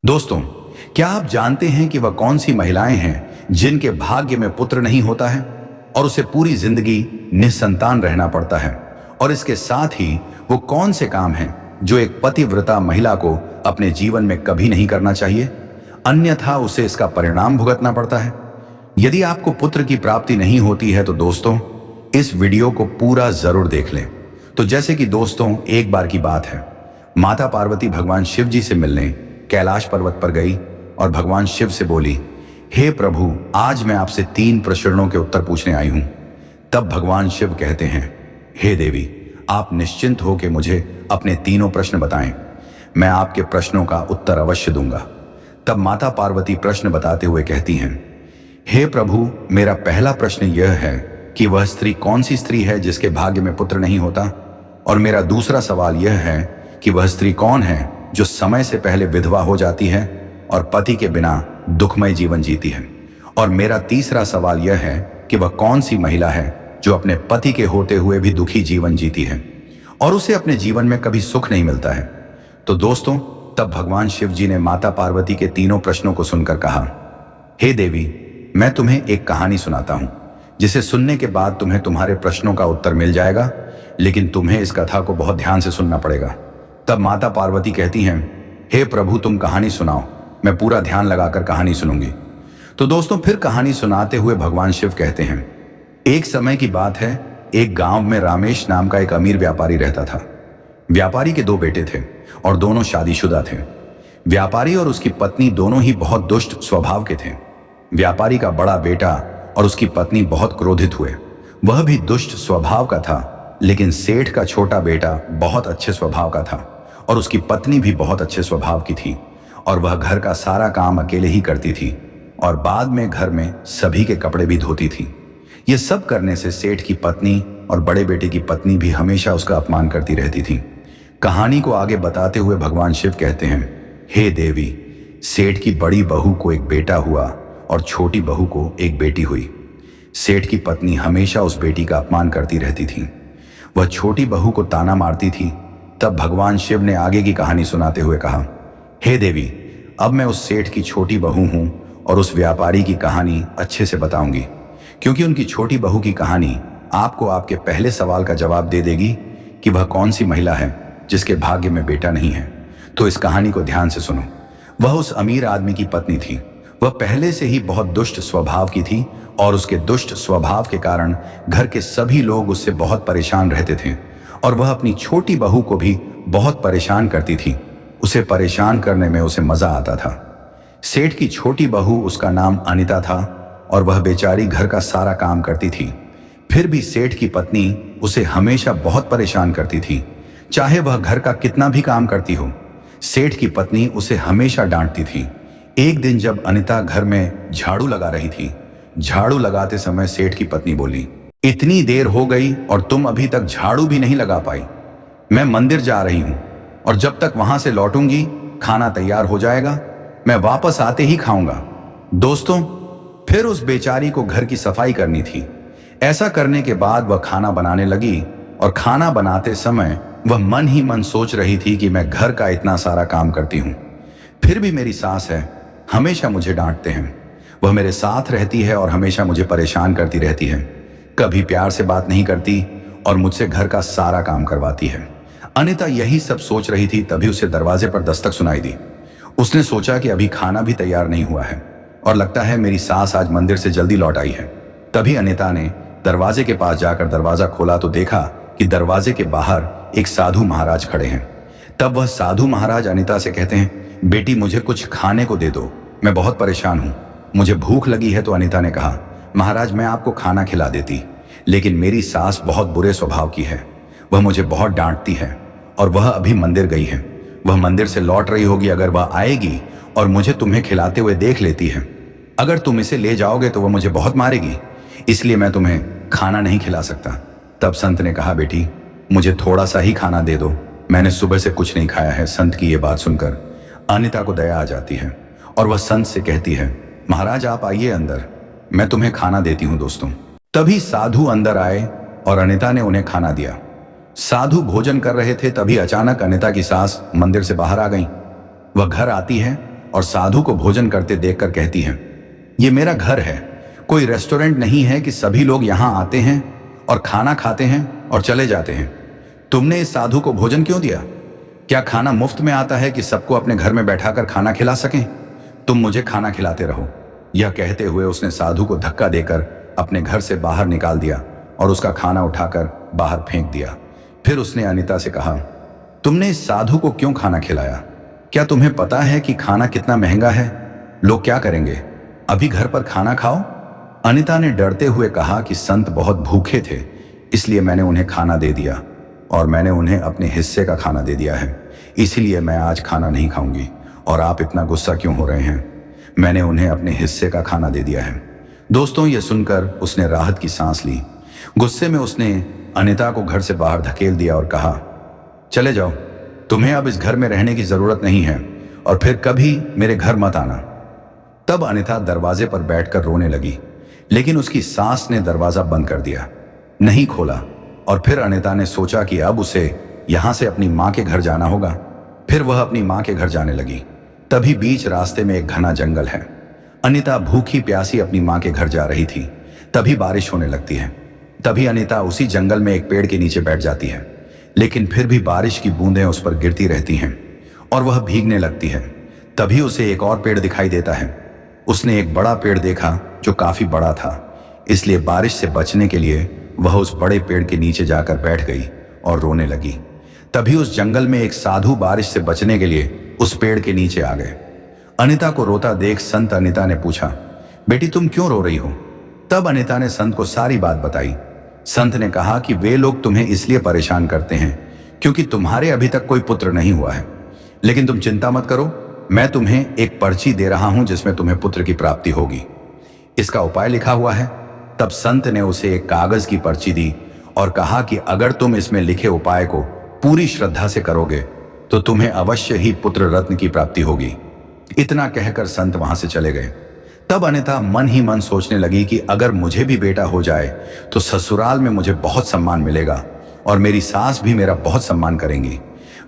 दोस्तों, क्या आप जानते हैं कि वह कौन सी महिलाएं हैं जिनके भाग्य में पुत्र नहीं होता है और उसे पूरी जिंदगी निसंतान रहना पड़ता है? और इसके साथ ही वो कौन से काम हैं जो एक पतिव्रता महिला को अपने जीवन में कभी नहीं करना चाहिए, अन्यथा उसे इसका परिणाम भुगतना पड़ता है? यदि आपको पुत्र की प्राप्ति नहीं होती है तो दोस्तों, इस वीडियो को पूरा जरूर देख लें। तो जैसे कि दोस्तों, एक बार की बात है, माता पार्वती भगवान शिव जी से मिलने कैलाश पर्वत पर गई और भगवान शिव से बोली, हे प्रभु, आज मैं आपसे 3 प्रश्नों के उत्तर पूछने आई हूं। तब भगवान शिव कहते हैं, हे देवी, आप निश्चिंत हो के मुझे अपने तीनों प्रश्न बताएं, मैं आपके प्रश्नों का उत्तर अवश्य दूंगा। तब माता पार्वती प्रश्न बताते हुए कहती हैं, हे प्रभु, मेरा पहला प्रश्न यह है कि वह स्त्री कौन सी स्त्री है जिसके भाग्य में पुत्र नहीं होता, और मेरा दूसरा सवाल यह है कि वह स्त्री कौन है जो समय से पहले विधवा हो जाती है और पति के बिना दुखमय जीवन जीती है, और मेरा तीसरा सवाल यह है कि वह कौन सी महिला है जो अपने पति के होते हुए भी दुखी जीवन जीती है और उसे अपने जीवन में कभी सुख नहीं मिलता है। तो दोस्तों, तब भगवान शिव जी ने माता पार्वती के तीनों प्रश्नों को सुनकर कहा, हे देवी, मैं तुम्हें एक कहानी सुनाता हूं जिसे सुनने के बाद तुम्हें तुम्हारे प्रश्नों का उत्तर मिल जाएगा, लेकिन तुम्हें इस कथा को बहुत ध्यान से सुनना पड़ेगा। तब माता पार्वती कहती हैं, हे प्रभु, तुम कहानी सुनाओ, मैं पूरा ध्यान लगाकर कहानी सुनूंगी। तो दोस्तों, फिर कहानी सुनाते हुए भगवान शिव कहते हैं, एक समय की बात है, एक गांव में रामेश नाम का एक अमीर व्यापारी रहता था। व्यापारी के 2 बेटे थे और दोनों शादीशुदा थे। व्यापारी और उसकी पत्नी दोनों ही बहुत दुष्ट स्वभाव के थे। व्यापारी का बड़ा बेटा और उसकी पत्नी बहुत क्रोधित हुए। वह भी दुष्ट स्वभाव का था, लेकिन सेठ का छोटा बेटा बहुत अच्छे स्वभाव का था और उसकी पत्नी भी बहुत अच्छे स्वभाव की थी, और वह घर का सारा काम अकेले ही करती थी और बाद में घर में सभी के कपड़े भी धोती थी। ये सब करने से सेठ की पत्नी और बड़े बेटे की पत्नी भी हमेशा उसका अपमान करती रहती थी। कहानी को आगे बताते हुए भगवान शिव कहते हैं, हे देवी, सेठ की बड़ी बहू को एक बेटा हुआ और छोटी बहू को एक बेटी हुई। सेठ की पत्नी हमेशा उस बेटी का अपमान करती रहती थी, वह छोटी बहू को ताना मारती थी। तब भगवान शिव ने आगे की कहानी सुनाते हुए कहा, हे देवी, अब मैं उस सेठ की छोटी बहू हूं और उस व्यापारी की कहानी अच्छे से बताऊंगी, क्योंकि उनकी छोटी बहू की कहानी आपको आपके पहले सवाल का जवाब दे देगी कि वह कौन सी महिला है जिसके भाग्य में बेटा नहीं है। तो इस कहानी को ध्यान से सुनो। वह उस अमीर आदमी की पत्नी थी। वह पहले से ही बहुत दुष्ट स्वभाव की थी और उसके दुष्ट स्वभाव के कारण घर के सभी लोग उससे बहुत परेशान रहते थे, और वह अपनी छोटी बहू को भी बहुत परेशान करती थी। उसे परेशान करने में उसे मजा आता था। सेठ की छोटी बहू, उसका नाम अनिता था, और वह बेचारी घर का सारा काम करती थी। फिर भी सेठ की पत्नी उसे हमेशा बहुत परेशान करती थी। चाहे वह घर का कितना भी काम करती हो, सेठ की पत्नी उसे हमेशा डांटती थी। एक दिन जब अनिता घर में झाड़ू लगा रही थी, झाड़ू लगाते समय सेठ की पत्नी बोली, इतनी देर हो गई और तुम अभी तक झाड़ू भी नहीं लगा पाई। मैं मंदिर जा रही हूं और जब तक वहां से लौटूंगी खाना तैयार हो जाएगा, मैं वापस आते ही खाऊंगा। दोस्तों, फिर उस बेचारी को घर की सफाई करनी थी। ऐसा करने के बाद वह खाना बनाने लगी, और खाना बनाते समय वह मन ही मन सोच रही थी कि मैं घर का इतना सारा काम करती हूं, फिर भी मेरी सास है, हमेशा मुझे डांटते हैं। वह मेरे साथ रहती है और हमेशा मुझे परेशान करती रहती है, कभी प्यार से बात नहीं करती और मुझसे घर का सारा काम करवाती है। अनिता यही सब सोच रही थी, तभी उसे दरवाजे पर दस्तक सुनाई दी। उसने सोचा कि अभी खाना भी तैयार नहीं हुआ है और लगता है मेरी सास आज मंदिर से जल्दी लौट आई है। तभी अनिता ने दरवाजे के पास जाकर दरवाजा खोला तो देखा कि दरवाजे के बाहर एक साधु महाराज खड़े हैं। तब वह साधु महाराज अनिता से कहते हैं, बेटी, मुझे कुछ खाने को दे दो, मैं बहुत परेशान हूं, मुझे भूख लगी है। तो अनिता ने कहा, महाराज, मैं आपको खाना खिला देती, लेकिन मेरी सास बहुत बुरे स्वभाव की है, वह मुझे बहुत डांटती है और वह अभी मंदिर गई है। वह मंदिर से लौट रही होगी, अगर वह आएगी और मुझे तुम्हें खिलाते हुए देख लेती है, अगर तुम इसे ले जाओगे तो वह मुझे बहुत मारेगी, इसलिए मैं तुम्हें खाना नहीं खिला सकता। तब संत ने कहा, बेटी, मुझे थोड़ा सा ही खाना दे दो, मैंने सुबह से कुछ नहीं खाया है। संत की यह बात सुनकर अनिता को दया आ जाती है और वह संत से कहती है, महाराज, आप आइए अंदर, मैं तुम्हें खाना देती हूं। दोस्तों, तभी साधु अंदर आए और अनिता ने उन्हें खाना दिया। साधु भोजन कर रहे थे, तभी अचानक अनिता की सास मंदिर से बाहर आ गई। वह घर आती है और साधु को भोजन करते देखकर कहती हैं, ये मेरा घर है, कोई रेस्टोरेंट नहीं है कि सभी लोग यहाँ आते हैं और खाना खाते हैं और चले जाते हैं। तुमने इस साधु को भोजन क्यों दिया? क्या खाना मुफ्त में आता है कि सबको अपने घर में बैठाकर खाना खिला सकें? तुम मुझे खाना खिलाते रहो। यह कहते हुए उसने साधु को धक्का देकर अपने घर से बाहर निकाल दिया और उसका खाना उठाकर बाहर फेंक दिया। फिर उसने अनीता से कहा, तुमने इस साधु को क्यों खाना खिलाया? क्या तुम्हें पता है कि खाना कितना महंगा है? लोग क्या करेंगे? अभी घर पर खाना खाओ। अनीता ने डरते हुए कहा कि संत बहुत भूखे थे, इसलिए मैंने उन्हें खाना दे दिया और मैंने उन्हें अपने हिस्से का खाना दे दिया है, इसीलिए मैं आज खाना नहीं खाऊंगी। और आप इतना गुस्सा क्यों हो रहे हैं? मैंने उन्हें अपने हिस्से का खाना दे दिया है। दोस्तों, यह सुनकर उसने राहत की सांस ली। गुस्से में उसने अनीता को घर से बाहर धकेल दिया और कहा, चले जाओ, तुम्हें अब इस घर में रहने की जरूरत नहीं है और फिर कभी मेरे घर मत आना। तब अनीता दरवाजे पर बैठकर रोने लगी, लेकिन उसकी सास ने दरवाजा बंद कर दिया, नहीं खोला। और फिर अनीता ने सोचा कि अब उसे यहां से अपनी मां के घर जाना होगा। फिर वह अपनी मां के घर जाने लगी। तभी बीच रास्ते में एक घना जंगल है। अनीता भूखी प्यासी अपनी मां के घर जा रही थी। तभी बारिश होने लगती है। तभी अनीता उसी जंगल में एक पेड़ के नीचे बैठ जाती है, लेकिन फिर भी बारिश की बूंदें उस पर गिरती रहती हैं और वह भीगने लगती है। तभी उसे एक और पेड़ दिखाई देता है। उसने एक बड़ा पेड़ देखा जो काफी बड़ा था, इसलिए बारिश से बचने के लिए वह उस बड़े पेड़ के नीचे जाकर बैठ गई और रोने लगी। तभी उस जंगल में एक साधु बारिश से बचने के लिए उस पेड़ के नीचे आ गए। अनीता को रोता देख संत अनीता ने पूछा, बेटी तुम क्यों रो रही हो? तब अनीता ने संत को सारी बात बताई। संत ने कहा कि वे लोग तुम्हें इसलिए परेशान करते हैं क्योंकि तुम्हारे अभी तक कोई पुत्र नहीं हुआ है, लेकिन तुम चिंता मत करो, मैं तुम्हें एक पर्ची दे रहा हूं जिसमें तुम्हें पुत्र की प्राप्ति होगी। इसका उपाय लिखा हुआ है। तब संत ने उसे एक कागज की पर्ची दी और कहा कि अगर तुम इसमें लिखे उपाय को पूरी श्रद्धा से करोगे तो तुम्हें अवश्य ही पुत्र रत्न की प्राप्ति होगी। इतना कहकर संत वहां से चले गए। तब अनीता मन ही मन सोचने लगी कि अगर मुझे भी बेटा हो जाए तो ससुराल में मुझे बहुत सम्मान मिलेगा और मेरी सास भी मेरा बहुत सम्मान करेंगी।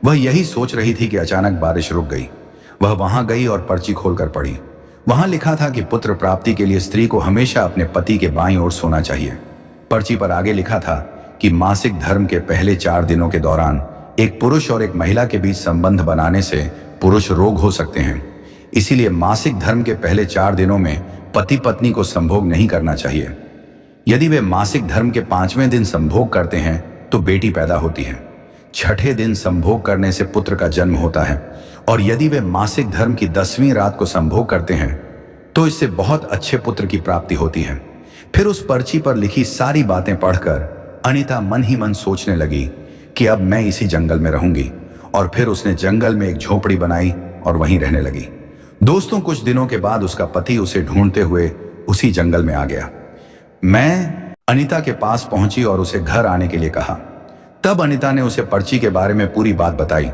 वह यही सोच रही थी कि अचानक बारिश रुक गई। वह वहां गई और पर्ची खोलकर पढ़ी। वहां लिखा था कि पुत्र प्राप्ति के लिए स्त्री को हमेशा अपने पति के बाईं ओर सोना चाहिए। पर्ची पर आगे लिखा था कि मासिक धर्म के पहले 4 दिनों के दौरान एक पुरुष और एक महिला के बीच संबंध बनाने से पुरुष रोग हो सकते हैं, इसीलिए मासिक धर्म के पहले 4 दिनों में पति पत्नी को संभोग नहीं करना चाहिए। यदि वे मासिक धर्म के 5वें दिन संभोग करते हैं तो बेटी पैदा होती है। 6ठे दिन संभोग करने से पुत्र का जन्म होता है और यदि वे मासिक धर्म की 10वीं रात को संभोग करते हैं तो इससे बहुत अच्छे पुत्र की प्राप्ति होती है। फिर उस पर्ची पर लिखी सारी बातें पढ़कर अनीता मन ही मन सोचने लगी कि अब मैं इसी जंगल में रहूंगी। और फिर उसने जंगल में एक झोपड़ी बनाई और वहीं रहने लगी। दोस्तों, कुछ दिनों के बाद उसका पति उसे ढूंढते हुए उसी जंगल में आ गया। मैं अनीता के पास पहुंची और उसे घर आने के लिए कहा। तब अनीता ने उसे पर्ची के बारे में पूरी बात बताई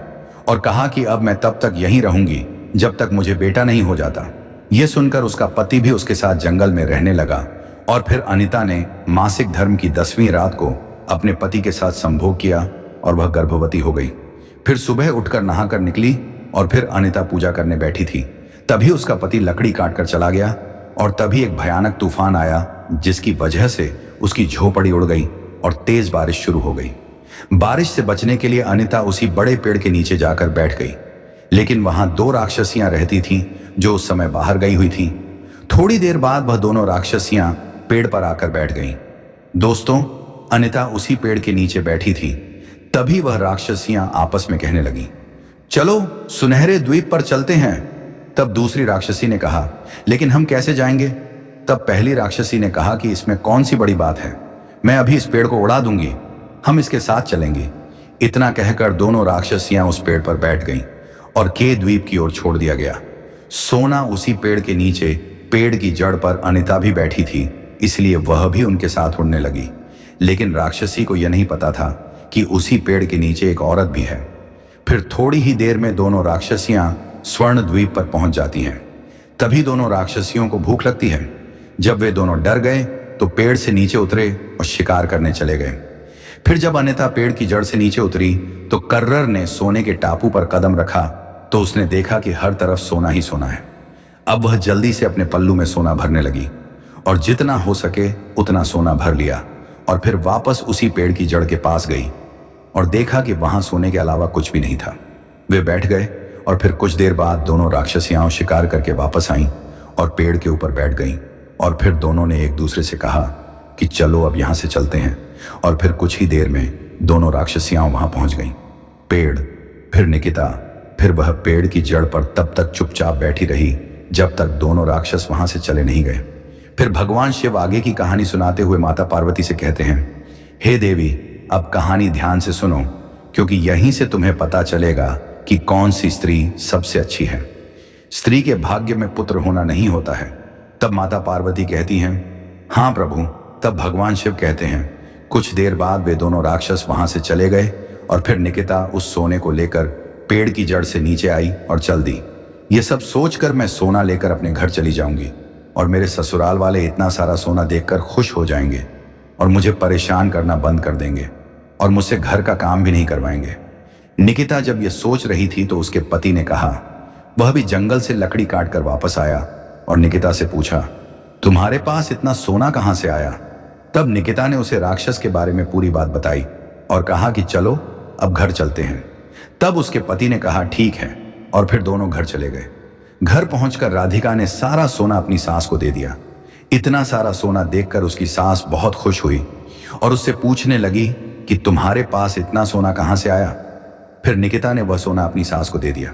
और कहा कि अब मैं तब तक यहीं रहूंगी जब तक मुझे बेटा नहीं हो जाता। यह सुनकर उसका पति भी उसके साथ जंगल में रहने लगा और फिर अनीता ने मासिक धर्म की 10वीं रात को अपने पति के साथ संभोग किया और वह गर्भवती हो गई। फिर सुबह उठकर नहाकर निकली और फिर अनीता पूजा करने बैठी थी। तभी उसका पति लकड़ी काटकर चला गया और तभी एक भयानक तूफान आया जिसकी वजह से उसकी झोपड़ी उड़ गई और तेज बारिश शुरू हो गई। बारिश से बचने के लिए अनीता उसी बड़े पेड़ के नीचे जाकर बैठ गई, लेकिन वहां 2 राक्षसियां रहती थीं जो उस समय बाहर गई हुई थीं। थोड़ी देर बाद वह दोनों राक्षसियां पेड़ पर आकर बैठ गईं। दोस्तों, अनीता उसी पेड़ के नीचे बैठी थी। तभी वह राक्षसियां आपस में कहने लगीं, चलो सुनहरे द्वीप पर चलते हैं। तब दूसरी राक्षसी ने कहा, लेकिन हम कैसे जाएंगे? तब पहली राक्षसी ने कहा कि इसमें कौन सी बड़ी बात है, मैं अभी इस पेड़ को उड़ा दूंगी, हम इसके साथ चलेंगे। इतना कहकर दोनों राक्षसियां उस पेड़ पर बैठ गईं और के द्वीप की ओर छोड़ दिया गया। सोना उसी पेड़ के नीचे पेड़ की जड़ पर अनीता भी बैठी थी, इसलिए वह भी उनके साथ उड़ने लगी। लेकिन राक्षसी को यह नहीं पता था कि उसी पेड़ के नीचे एक औरत भी है। फिर थोड़ी ही देर में दोनों राक्षसियां स्वर्ण द्वीप पर पहुंच जाती हैं। तभी दोनों राक्षसियों को भूख लगती है। जब वे दोनों डर गए तो पेड़ से नीचे उतरे और शिकार करने चले गए। फिर जब अनीता पेड़ की जड़ से नीचे उतरी तो कर्रर ने सोने के टापू पर कदम रखा तो उसने देखा कि हर तरफ सोना ही सोना है। अब वह जल्दी से अपने पल्लू में सोना भरने लगी और जितना हो सके उतना सोना भर लिया और फिर वापस उसी पेड़ की जड़ के पास गई और देखा कि वहां सोने के अलावा कुछ भी नहीं था। वे बैठ गए और फिर कुछ देर बाद दोनों राक्षसियां शिकार करके वापस आईं और पेड़ के ऊपर बैठ गईं और फिर दोनों ने एक दूसरे से कहा कि चलो अब यहां से चलते हैं। और फिर कुछ ही देर में दोनों राक्षसियां वहां पहुंच गईं। पेड़, फिर निकिता, फिर वह पेड़ की जड़ पर तब तक चुपचाप बैठी रही जब तक दोनों राक्षस वहां से चले नहीं गए। फिर भगवान शिव आगे की कहानी सुनाते हुए माता पार्वती से कहते हैं, हे देवी, अब कहानी ध्यान से सुनो, क्योंकि यहीं से तुम्हें पता चलेगा कि कौन सी स्त्री सबसे अच्छी है। स्त्री के भाग्य में पुत्र होना नहीं होता है। तब माता पार्वती कहती हैं, हाँ प्रभु। तब भगवान शिव कहते हैं, कुछ देर बाद वे दोनों राक्षस वहां से चले गए और फिर निकिता उस सोने को लेकर पेड़ की जड़ से नीचे आई और चल दी। ये सब सोचकर मैं सोना लेकर अपने घर चली जाऊंगी और मेरे ससुराल वाले इतना सारा सोना देखकर खुश हो जाएंगे और मुझे परेशान करना बंद कर देंगे और मुझसे घर का काम भी नहीं करवाएंगे। निकिता जब यह सोच रही थी तो उसके पति ने कहा, वह भी जंगल से लकड़ी काटकर वापस आया और निकिता से पूछा, तुम्हारे पास इतना सोना कहां से आया? तब निकिता ने उसे राक्षस के बारे में पूरी बात बताई और कहा कि चलो अब घर चलते हैं। तब उसके पति ने कहा, ठीक है, और फिर दोनों घर चले गए। घर पहुंचकर राधिका ने सारा सोना अपनी सास को दे दिया। इतना सारा सोना देखकर उसकी सास बहुत खुश हुई और उससे पूछने लगी कि तुम्हारे पास इतना सोना कहां से आया? फिर निकिता ने वह सोना अपनी सास को दे दिया।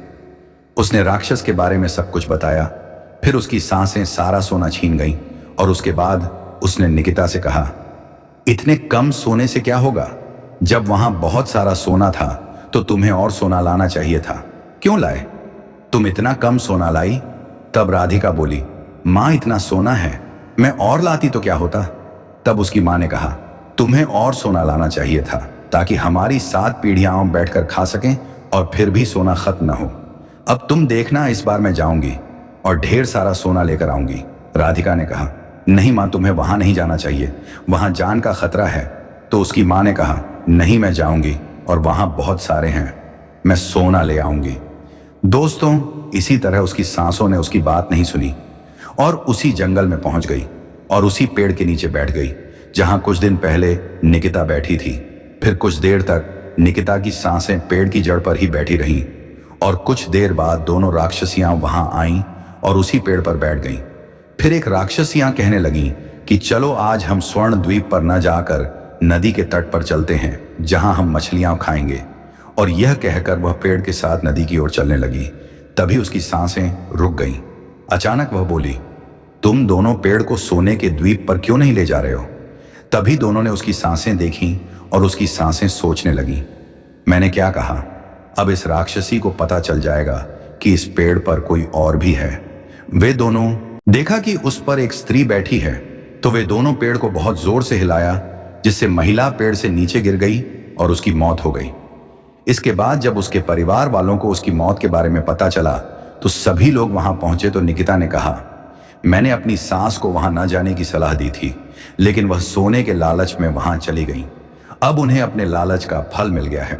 उसने राक्षस के बारे में सब कुछ बताया। फिर उसकी सासें सारा सोना छीन गईं और उसके बाद उसने निकिता से कहा, इतने कम सोने से क्या होगा? जब वहां बहुत सारा सोना था तो तुम्हें और सोना लाना चाहिए था, क्यों लाए? तुम इतना कम सोना लाई। तब राधिका बोली, मां इतना सोना है, मैं और लाती तो क्या होता? तब उसकी मां ने कहा, तुम्हें और सोना लाना चाहिए था ताकि हमारी 7 पीढ़ियां बैठकर खा सकें और फिर भी सोना खत्म न हो। अब तुम देखना, इस बार मैं जाऊंगी और ढेर सारा सोना लेकर आऊंगी। राधिका ने कहा, नहीं मां, तुम्हें वहां नहीं जाना चाहिए, वहां जान का खतरा है। तो उसकी मां ने कहा, नहीं, मैं जाऊंगी और वहां बहुत सारे हैं, मैं सोना ले आऊंगी। दोस्तों, इसी तरह उसकी सासों ने उसकी बात नहीं सुनी और उसी जंगल में पहुंच गई और उसी पेड़ के नीचे बैठ गई जहां कुछ दिन पहले निकिता बैठी थी। फिर कुछ देर तक निकिता की सांसें पेड़ की जड़ पर ही बैठी रहीं और कुछ देर बाद दोनों राक्षसियां वहां आईं और उसी पेड़ पर बैठ गईं। फिर एक राक्षसियां कहने लगीं कि चलो आज हम स्वर्ण द्वीप पर न जाकर नदी के तट पर चलते हैं जहां हम मछलियां खाएंगे। और यह कहकर वह पेड़ के साथ नदी की ओर चलने लगी। तभी उसकी सांसें रुक गईं। अचानक वह बोली, तुम दोनों पेड़ को सोने के द्वीप पर क्यों नहीं ले जा रहे हो? तभी दोनों ने उसकी सांसें देखीं और उसकी सांसें सोचने लगीं, मैंने क्या कहा? अब इस राक्षसी को पता चल जाएगा कि इस पेड़ पर कोई और भी है। वे दोनों देखा कि उस पर एक स्त्री बैठी है, तो वे दोनों पेड़ को बहुत जोर से हिलाया जिससे महिला पेड़ से नीचे गिर गई और उसकी मौत हो गई। इसके बाद जब उसके परिवार वालों को उसकी मौत के बारे में पता चला तो सभी लोग वहां पहुंचे। तो निकिता ने कहा, मैंने अपनी सास को वहां न जाने की सलाह दी थी, लेकिन वह सोने के लालच में वहां चली गई। अब उन्हें अपने लालच का फल मिल गया है।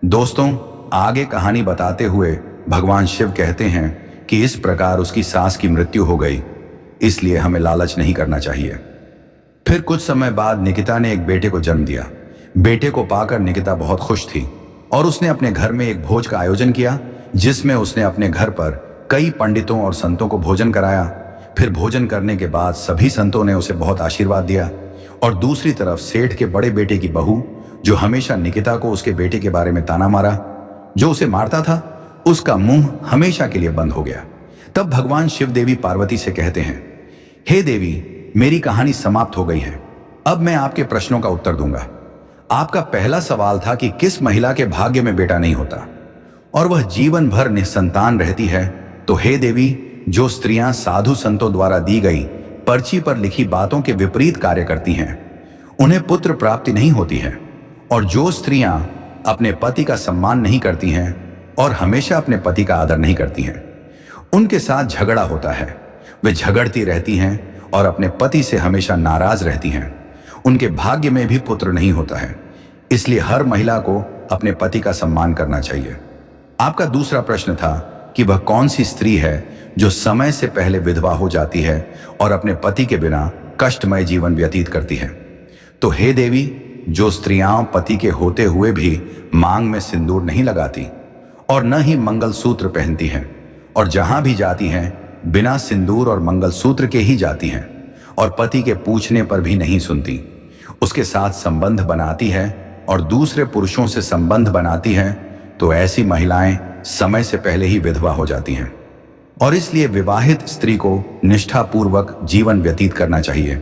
दोस्तों, आगे कहानी बताते हुए भगवान शिव कहते हैं कि इस प्रकार उसकी सास की मृत्यु हो गई, इसलिए हमें लालच नहीं करना चाहिए। फिर कुछ समय बाद निकिता ने एक बेटे को जन्म दिया। बेटे को पाकर निकिता बहुत खुश थी और उसने अपने घर में एक भोज का आयोजन किया जिसमें उसने अपने घर पर कई पंडितों और संतों को भोजन कराया। फिर भोजन करने के बाद सभी संतों ने उसे बहुत आशीर्वाद दिया और दूसरी तरफ सेठ के बड़े बेटे की बहू, जो हमेशा निकिता को उसके बेटे के बारे में ताना मारा, जो उसे मारता था, उसका मुंह हमेशा के लिए बंद हो गया। तब भगवान शिव देवी पार्वती से कहते हैं, हे देवी, मेरी कहानी समाप्त हो गई है। अब मैं आपके प्रश्नों का उत्तर दूंगा। आपका पहला सवाल था कि किस महिला के भाग्य में बेटा नहीं होता और वह जीवन भर निसंतान रहती है। तो हे देवी, जो स्त्रियां साधु संतों द्वारा दी गई पर्ची पर लिखी बातों के विपरीत कार्य करती हैं, उन्हें पुत्र प्राप्ति नहीं होती है। और जो स्त्रियां अपने पति का सम्मान नहीं करती हैं और हमेशा अपने पति का आदर नहीं करती हैं, उनके साथ झगड़ा होता है। वे झगड़ती रहती हैं और अपने पति से हमेशा नाराज रहती हैं। उनके भाग्य में भी पुत्र नहीं होता है। इसलिए हर महिला को अपने पति का सम्मान करना चाहिए। आपका दूसरा प्रश्न था कि वह कौन सी स्त्री है जो समय से पहले विधवा हो जाती है और अपने पति के बिना कष्टमय जीवन व्यतीत करती है। तो हे देवी, जो स्त्रियां पति के होते हुए भी मांग में सिंदूर नहीं लगाती और न ही मंगलसूत्र पहनती हैं और जहां भी जाती हैं बिना सिंदूर और मंगलसूत्र के ही जाती हैं और पति के पूछने पर भी नहीं सुनती, उसके साथ संबंध बनाती है और दूसरे पुरुषों से संबंध बनाती हैं, तो ऐसी महिलाएं समय से पहले ही विधवा हो जाती हैं और इसलिए विवाहित स्त्री को निष्ठापूर्वक जीवन व्यतीत करना चाहिए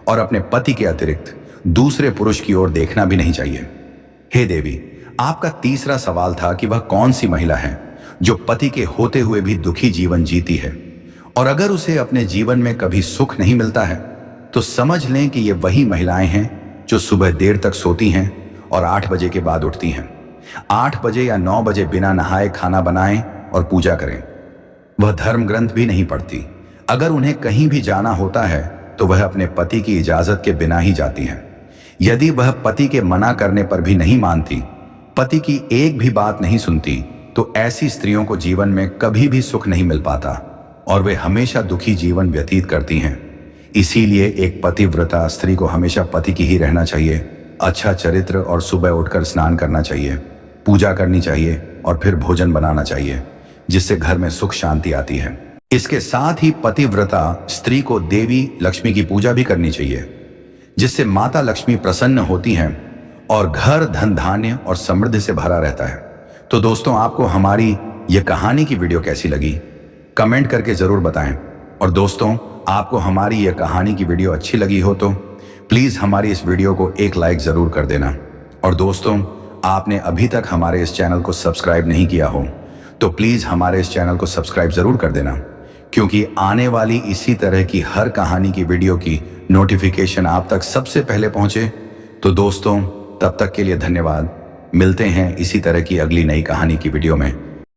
और अपने पति के अतिरिक्त दूसरे पुरुष की ओर देखना भी नहीं चाहिए। हे देवी, आपका तीसरा सवाल था कि वह कौन सी महिला है जो पति के होते हुए भी दुखी जीवन जीती है और अगर उसे अपने जीवन में कभी सुख नहीं मिलता है तो समझ लें कि ये वही महिलाएं हैं जो सुबह देर तक सोती हैं और 8 बजे के बाद उठती हैं। 8 बजे या 9 बजे बिना नहाए खाना बनाएं और पूजा करें। वह धर्म ग्रंथ भी नहीं पढ़ती। अगर उन्हें कहीं भी जाना होता है तो वह अपने पति की इजाजत के बिना ही जाती हैं। यदि वह पति के मना करने पर भी नहीं मानती, पति की एक भी बात नहीं सुनती, तो ऐसी स्त्रियों को जीवन में कभी भी सुख नहीं मिल पाता और वे हमेशा दुखी जीवन व्यतीत करती हैं। इसीलिए एक पतिव्रता स्त्री को हमेशा पति की ही रहना चाहिए, अच्छा चरित्र और सुबह उठकर स्नान करना चाहिए, पूजा करनी चाहिए और फिर भोजन बनाना चाहिए, जिससे घर में सुख शांति आती है। इसके साथ ही पतिव्रता स्त्री को देवी लक्ष्मी की पूजा भी करनी चाहिए, जिससे माता लक्ष्मी प्रसन्न होती हैं और घर धन धान्य और समृद्धि से भरा रहता है। तो दोस्तों, आपको हमारी ये कहानी की वीडियो कैसी लगी कमेंट करके जरूर बताएं। और दोस्तों, आपको हमारी ये कहानी की वीडियो अच्छी लगी हो तो प्लीज हमारी इस वीडियो को एक लाइक जरूर कर देना। और दोस्तों, आपने अभी तक हमारे इस चैनल को सब्सक्राइब नहीं किया हो तो प्लीज हमारे इस चैनल को सब्सक्राइब जरूर कर देना, क्योंकि आने वाली इसी तरह की हर कहानी की वीडियो की नोटिफिकेशन आप तक सबसे पहले पहुंचे। तो दोस्तों, तब तक के लिए धन्यवाद। मिलते हैं इसी तरह की अगली नई कहानी की वीडियो में।